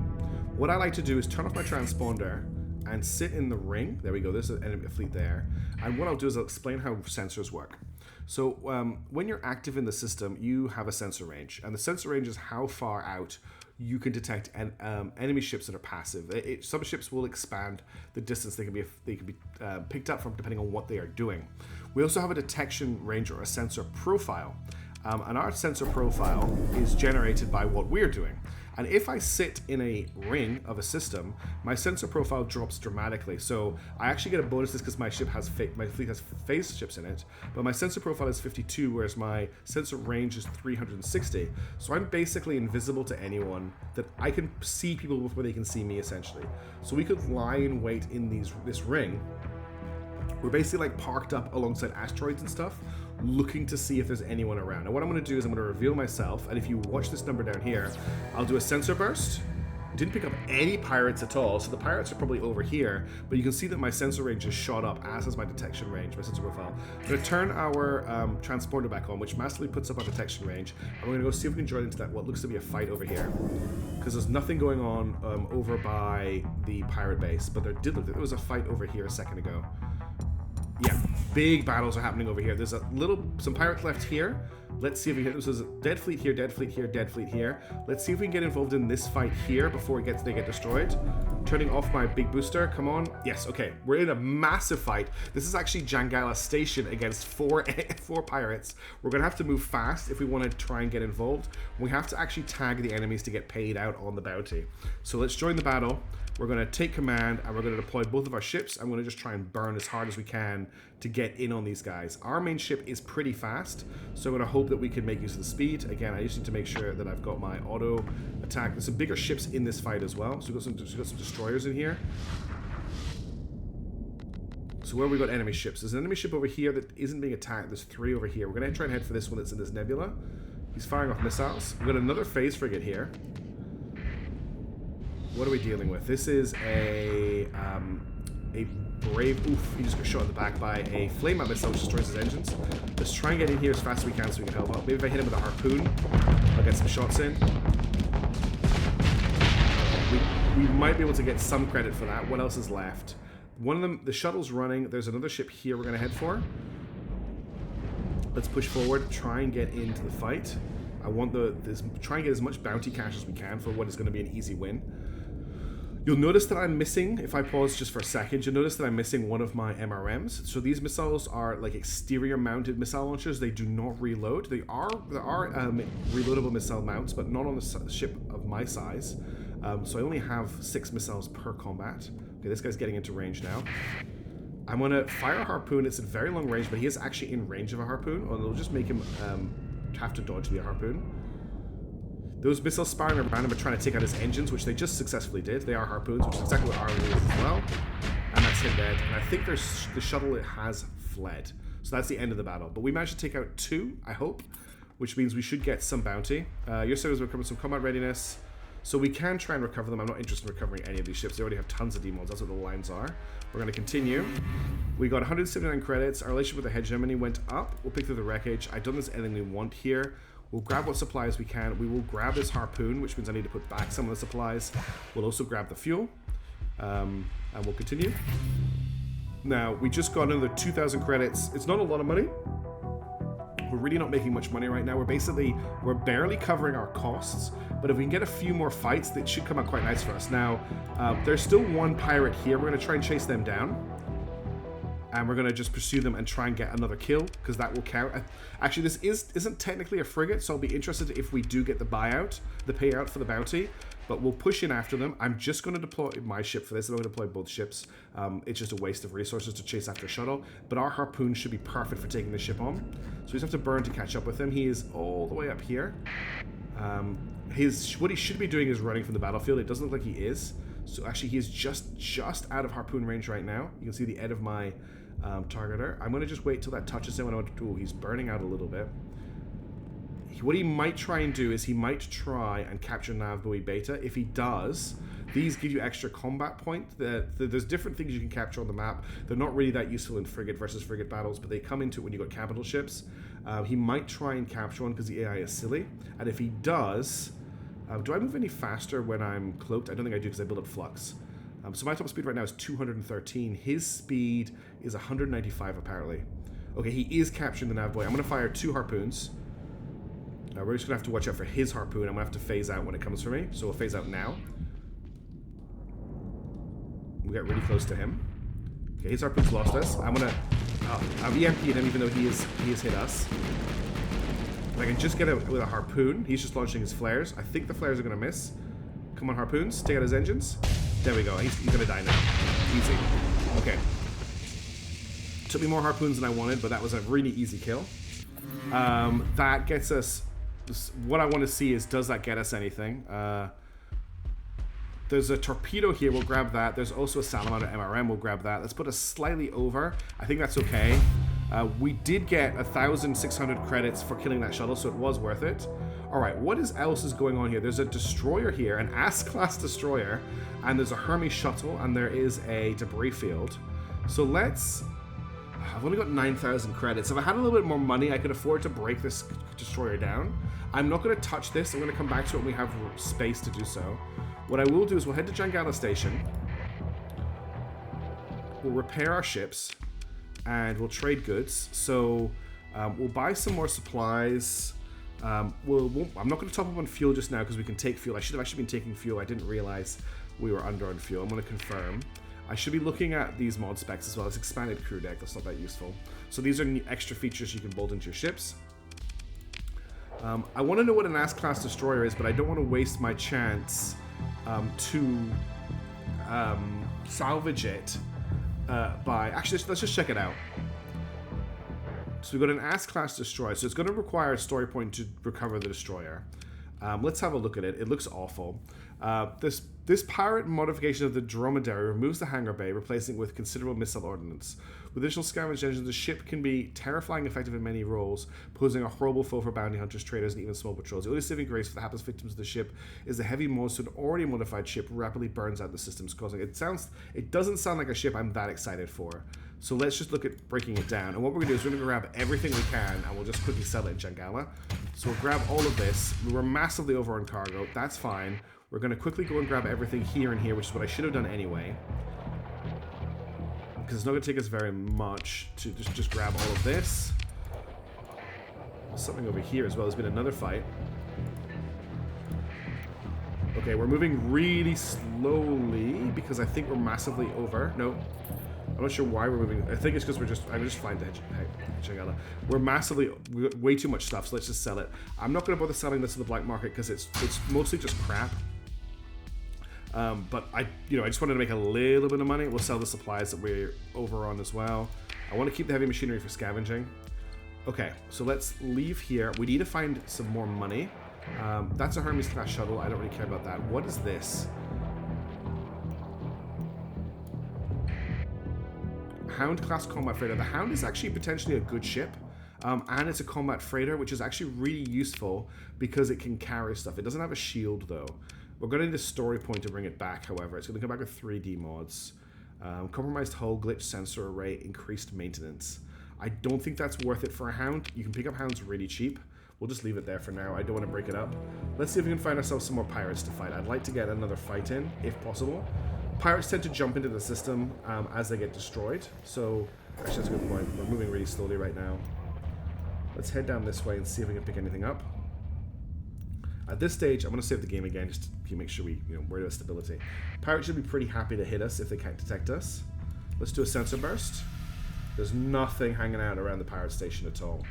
What I like to do is turn off my transponder and sit in the ring. There we go, there's an enemy fleet there. And what I'll do is I'll explain how sensors work. So when you're active in the system, you have a sensor range, and the sensor range is how far out you can detect enemy ships that are passive. Some ships will expand the distance they can be picked up from depending on what they are doing. We also have a detection range or a sensor profile, and our sensor profile is generated by what we're doing. And if I sit in a ring of a system, my sensor profile drops dramatically. So I actually get a bonus because my fleet has phase ships in it, but my sensor profile is 52, whereas my sensor range is 360. So I'm basically invisible to anyone. That I can see people before they can see me, essentially. So we could lie in wait in this ring. We're basically like parked up alongside asteroids and stuff, looking to see if there's anyone around. And what I'm going to do is I'm going to reveal myself, and if you watch this number down here, I'll do a sensor burst. Didn't pick up any pirates at all, so the pirates are probably over here, but you can see that my sensor range is shot up, as is my detection range, my sensor profile. I'm going to turn our transponder back on, which massively puts up our detection range, and we're going to go see if we can join into that what looks to be a fight over here. Because there's nothing going on over by the pirate base, but there was a fight over here a second ago. Yeah, big battles are happening over here. There's some pirates left here. Let's see if we can. This is a dead fleet here, dead fleet here, dead fleet here. Let's see if we can get involved in this fight here before they get destroyed. Turning off my big booster. Come on. Yes. Okay. We're in a massive fight. This is actually Jangala Station against four pirates. We're gonna have to move fast if we want to try and get involved. We have to actually tag the enemies to get paid out on the bounty. So let's join the battle. We're going to take command, and we're going to deploy both of our ships. I'm going to just try and burn as hard as we can to get in on these guys. Our main ship is pretty fast, so I'm going to hope that we can make use of the speed. Again, I just need to make sure that I've got my auto attack. There's some bigger ships in this fight as well. So we've got some destroyers in here. So where have we got enemy ships? There's an enemy ship over here that isn't being attacked. There's 3 over here. We're going to try and head for this one that's in this nebula. He's firing off missiles. We've got another phase frigate here. What are we dealing with? This is a brave... Oof, he just got shot in the back by a flame out missile which destroys his engines. Let's try and get in here as fast as we can so we can help out. Maybe if I hit him with a harpoon, I'll get some shots in. We might be able to get some credit for that. What else is left? One of them, the shuttle's running. There's another ship here we're going to head for. Let's push forward, try and get into the fight. I want try and get as much bounty cash as we can for what is going to be an easy win. You'll notice that I'm missing, if I pause just for a second, you'll notice that I'm missing one of my MRMs. So these missiles are like exterior mounted missile launchers. They do not reload. There are reloadable missile mounts, but not on the ship of my size. So I only have 6 missiles per combat. Okay, this guy's getting into range now. I'm going to fire a harpoon. It's at very long range, but he is actually in range of a harpoon, or it'll just make him have to dodge the harpoon. Those missiles sparring around him are trying to take out his engines, which they just successfully did. They are harpoons, which is exactly what ours is as well. And that's him dead. And I think the shuttle has fled. So that's the end of the battle. But we managed to take out 2, I hope, which means we should get some bounty. Your service will recover some combat readiness. So we can try and recover them. I'm not interested in recovering any of these ships. They already have tons of demods. That's what the lines are. We're going to continue. We got 179 credits. Our relationship with the hegemony went up. We'll pick through the wreckage. I've done this anything we want here. We'll grab what supplies we can. We will grab this harpoon, which means I need to put back some of the supplies. We'll also grab the fuel. And we'll continue. Now, we just got another 2,000 credits. It's not a lot of money. We're really not making much money right now. We're barely covering our costs. But if we can get a few more fights, that should come out quite nice for us. Now, there's still one pirate here. We're going to try and chase them down. And we're going to just pursue them and try and get another kill, because that will count. Actually, this isn't technically a frigate, so I'll be interested if we do get the payout for the bounty. But we'll push in after them. I'm just going to deploy my ship for this. I'm going to deploy both ships. It's just a waste of resources to chase after a shuttle. But our harpoon should be perfect for taking the ship on. So we just have to burn to catch up with him. He is all the way up here. What he should be doing is running from the battlefield. It doesn't look like he is. So actually, he is just out of harpoon range right now. You can see the end of my targeter. I'm going to just wait till that touches him. Oh, he's burning out a little bit. What he might try and do is he might try and capture Nav Buoy Beta. If he does, these give you extra combat point. There's different things you can capture on the map. They're not really that useful in frigate versus frigate battles, but they come into it when you got capital ships. He might try and capture one because the AI is silly. And if he does, Do I move any faster when I'm cloaked? I don't think I do because I build up flux. So my top speed right now is 213. His speed is 195 apparently. Okay, he is capturing the nav boy. I'm going to fire 2 harpoons. We're just going to have to watch out for his harpoon. I'm going to have to phase out when it comes for me. So we'll phase out now. We'll get really close to him. Okay, his harpoon's lost us. I'm going to... I've EMP'd him even though he has hit us. If I can just get it with a harpoon. He's just launching his flares. I think the flares are going to miss. Come on, harpoons. Take out his engines. There we go. He's going to die now. Easy. Okay. Took me more harpoons than I wanted, but that was a really easy kill. That gets us... What I want to see is, does that get us anything? There's a torpedo here. We'll grab that. There's also a salamander MRM. We'll grab that. Let's put us slightly over. I think that's okay. We did get 1,600 credits for killing that shuttle, so it was worth it. Alright, what else is going on here? There's a destroyer here, an S-class destroyer, and there's a Hermes shuttle, and there is a debris field. So let's... I've only got 9,000 credits. If I had a little bit more money, I could afford to break this destroyer down. I'm not going to touch this. I'm going to come back to it when we have space to do so. What I will do is we'll head to Jangala Station. We'll repair our ships, and we'll trade goods. So we'll buy some more supplies. I'm not going to top up on fuel just now because we can take fuel. I should have actually been taking fuel. I didn't realize we were under on fuel. I'm going to confirm. I should be looking at these mod specs as well as expanded crew deck. That's not that useful. So these are extra features you can bolt into your ships. I want to know what an S-class destroyer is, but I don't want to waste my chance to salvage it by... Actually, let's just check it out. So we've got an S-class destroyer, so it's going to require a story point to recover the destroyer. Let's have a look at it. It looks awful. This pirate modification of the dromedary removes the hangar bay, replacing it with considerable missile ordnance. With additional scavenge engines, the ship can be terrifying effective in many roles, posing a horrible foe for bounty hunters, traders, and even small patrols. The only saving grace for the hapless victims of the ship is the heavy mod, so an already modified ship rapidly burns out the systems, causing it doesn't sound like a ship I'm that excited for. So let's just look at breaking it down. And what we're going to do is we're going to grab everything we can, and we'll just quickly sell it in Jangala. So we'll grab all of this. We were massively over on cargo. That's fine. We're going to quickly go and grab everything here and here, which is what I should have done anyway. Because it's not going to take us very much to just grab all of this. There's something over here as well. There's been another fight. Okay, we're moving really slowly because I think we're massively over. No. I'm not sure why we're moving. I think it's because I'm just flying to Jangala. We're way too much stuff, so let's just sell it. I'm not going to bother selling this to the black market because it's mostly just crap. But I just wanted to make a little bit of money. We'll sell the supplies that we're over on as well. I want to keep the heavy machinery for scavenging. Okay, so let's leave here. We need to find some more money. That's a Hermes class shuttle. I don't really care about that. What is this? Hound class combat freighter. The Hound is actually potentially a good ship, and it's a combat freighter, which is actually really useful because it can carry stuff. It doesn't have a shield though. We're going to need a story point to bring it back, however. It's going to come back with 3D mods. Compromised hull, glitch sensor array, increased maintenance. I don't think that's worth it for a Hound. You can pick up Hounds really cheap. We'll just leave it there for now. I don't want to break it up. Let's see if we can find ourselves some more pirates to fight. I'd like to get another fight in, if possible. Pirates tend to jump into the system as they get destroyed. So, actually that's a good point. We're moving really slowly right now. Let's head down this way and see if we can pick anything up. At this stage, I'm going to save the game again just to make sure we worry about stability. Pirates should be pretty happy to hit us if they can't detect us. Let's do a sensor burst. There's nothing hanging out around the pirate station at all.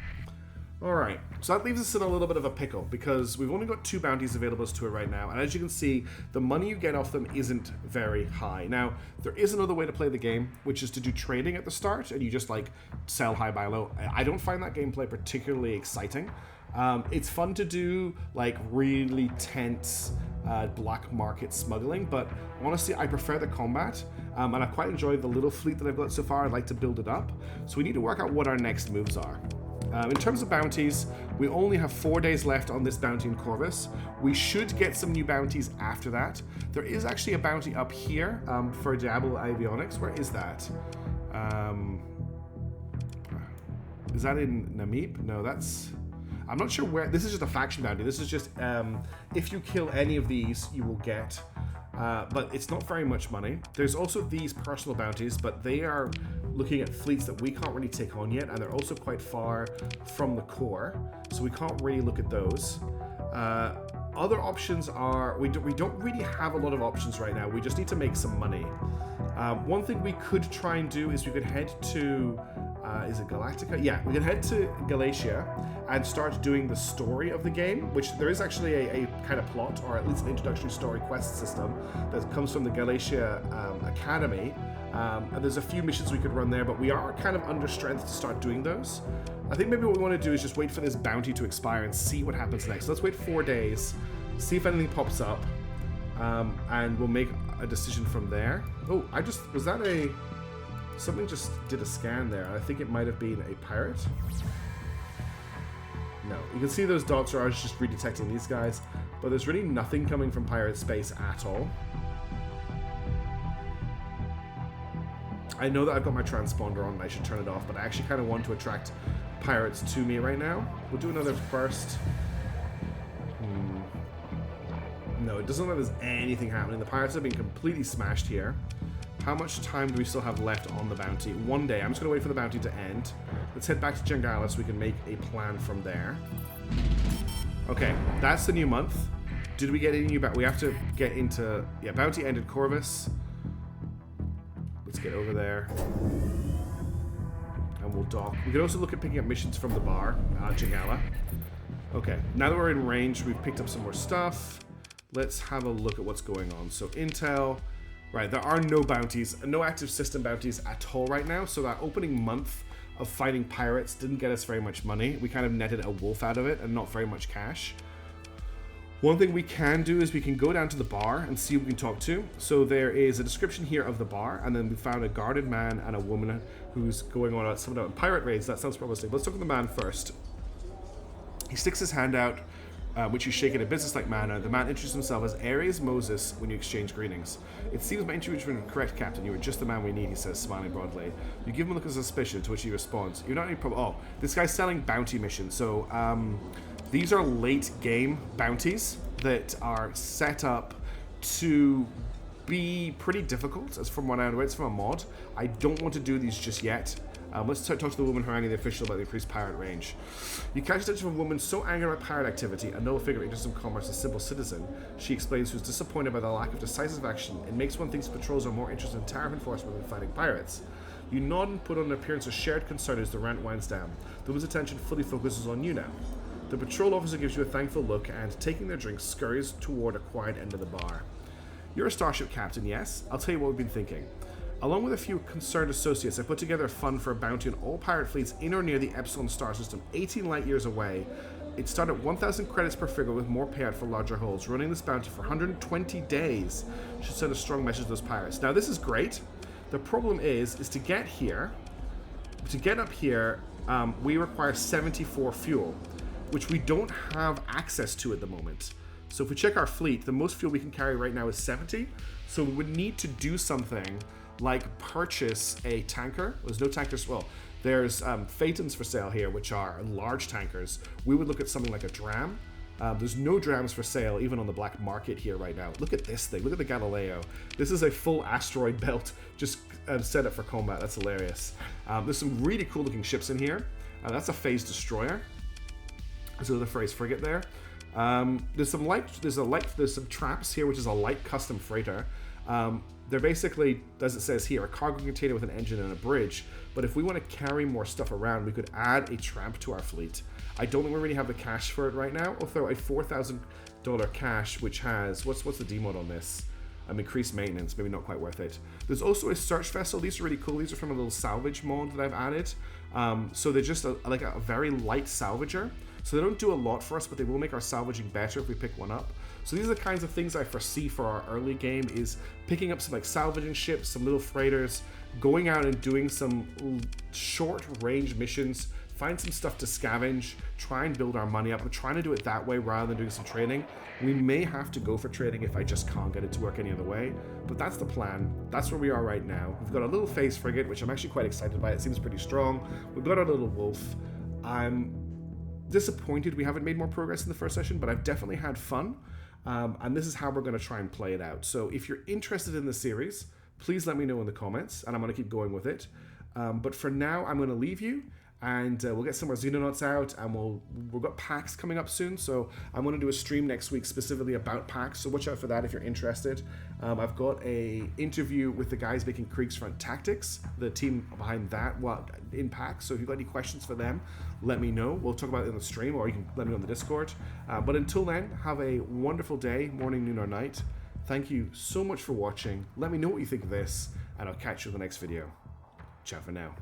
Alright, so that leaves us in a little bit of a pickle because we've only got 2 bounties available to it right now, and as you can see, the money you get off them isn't very high. Now, there is another way to play the game, which is to do trading at the start, and you just sell high, buy low. I don't find that gameplay particularly exciting. It's fun to do really tense black market smuggling, but honestly I prefer the combat, and I quite enjoy the little fleet that I've got so far. I'd like to build it up, so we need to work out what our next moves are. In terms of bounties, we only have 4 days left on this bounty in Corvus. We should get some new bounties after that. There is actually a bounty up here for Diable Avionics. Where is that? Is that in Namib? No, that's... I'm not sure where, this is just a faction bounty. This is just, if you kill any of these, you will get, but it's not very much money. There's also these personal bounties, but they are looking at fleets that we can't really take on yet, and they're also quite far from the core, so we can't really look at those. Other options are, we don't really have a lot of options right now. We just need to make some money. One thing we could try and do is we could head to, is it Galactica? Yeah, we could head to Galatia and start doing the story of the game, which there is actually a kind of plot, or at least an introductory story quest system that comes from the Galatia Academy. And there's a few missions we could run there, but we are kind of under strength to start doing those. I think maybe what we want to do is just wait for this bounty to expire and see what happens next. So let's wait 4 days, see if anything pops up, and we'll make a decision from there. Oh, was that something just did a scan there. I think it might have been a pirate. No, you can see those dots are just redetecting these guys, but there's really nothing coming from pirate space at all. I know that I've got my transponder on and I should turn it off, but I actually kind of want to attract pirates to me right now. We'll do another burst. No, it doesn't look like there's anything happening. The pirates have been completely smashed here. How much time do we still have left on the bounty? 1 day. I'm just going to wait for the bounty to end. Let's head back to Jangala so we can make a plan from there. Okay, that's the new month. Did we get any new bounty? We have to get into... Yeah, bounty ended Corvus. Let's get over there. And we'll dock. We could also look at picking up missions from the bar, Jangala. Okay, now that we're in range, we've picked up some more stuff. Let's have a look at what's going on. So intel, right, there are no bounties, no active system bounties at all right now. So that opening month of fighting pirates didn't get us very much money. We kind of netted a wolf out of it and not very much cash. One thing we can do is we can go down to the bar and see who we can talk to. So there is a description here of the bar, and then we found a guarded man and a woman who's going on some pirate raids. That sounds promising. Let's talk to the man first. He sticks his hand out, which you shake in a business-like manner. The man introduces himself as Aries Moses when you exchange greetings. It seems my intuition was correct, Captain. You are just the man we need, he says, smiling broadly. You give him a look of suspicion, to which he responds, you're not any problem. Oh, this guy's selling bounty missions. So, these are late-game bounties that are set up to be pretty difficult, as from what I know. It's from a mod. I don't want to do these just yet. Let's talk to the woman haranguing the official about the increased pirate range. You catch attention of a woman so angered about pirate activity, a noble figure interested in commerce, a simple citizen. She explains who's disappointed by the lack of decisive action. It makes one think patrols are more interested in tariff enforcement than fighting pirates. You nod and put on an appearance of shared concern as the rant winds down. The woman's attention fully focuses on you now. The patrol officer gives you a thankful look and, taking their drink, scurries toward a quiet end of the bar. You're a starship captain, yes? I'll tell you what we've been thinking. Along with a few concerned associates, I put together a fund for a bounty on all pirate fleets in or near the Epsilon star system, 18 light years away. It started at 1,000 credits per frigate with more payout for larger hulls. Running this bounty for 120 days should send a strong message to those pirates. Now, this is great. The problem is to get here, to get up here, we require 74 fuel, which we don't have access to at the moment. So if we check our fleet, the most fuel we can carry right now is 70. So we would need to do something like purchase a tanker. There's no tankers. Well, there's Phaetons for sale here, which are large tankers. We would look at something like a dram. There's no drams for sale, even on the black market here right now. Look at this thing. Look at the Galileo. This is a full asteroid belt, just set up for combat. That's hilarious. There's some really cool looking ships in here. That's a phase destroyer. So the phrase frigate there. There's some traps here, which is a light custom freighter. They're basically, as it says here, a cargo container with an engine and a bridge. But if we want to carry more stuff around, we could add a tramp to our fleet. I don't think we really have the cash for it right now. Although a $4,000 cash, which has what's the demod on this? Increased maintenance, maybe not quite worth it. There's also a search vessel. These are really cool. These are from a little salvage mod that I've added. So they're just like a very light salvager. So they don't do a lot for us, but they will make our salvaging better if we pick one up. So these are the kinds of things I foresee for our early game, is picking up some like salvaging ships, some little freighters, going out and doing some short range missions, find some stuff to scavenge, try and build our money up. I'm trying to do it that way rather than doing some trading. We may have to go for trading if I just can't get it to work any other way, but that's the plan. That's where we are right now. We've got a little phase frigate, which I'm actually quite excited by. It seems pretty strong. We've got our little wolf. disappointed we haven't made more progress in the first session, but I've definitely had fun. And this is how we're going to try and play it out. So if you're interested in the series, please let me know in the comments, and I'm going to keep going with it. But for now, I'm going to leave you, and we'll get some more Xenonauts out, and we've got packs coming up soon, so I'm going to do a stream next week specifically about packs, so watch out for that if you're interested. I've got a interview with the guys making Kriegsfront Tactics, the team behind that, in packs, so if you've got any questions for them, let me know. We'll talk about it in the stream, or you can let me know on the Discord. But until then, have a wonderful day, morning, noon, or night. Thank you so much for watching. Let me know what you think of this, and I'll catch you in the next video. Ciao for now.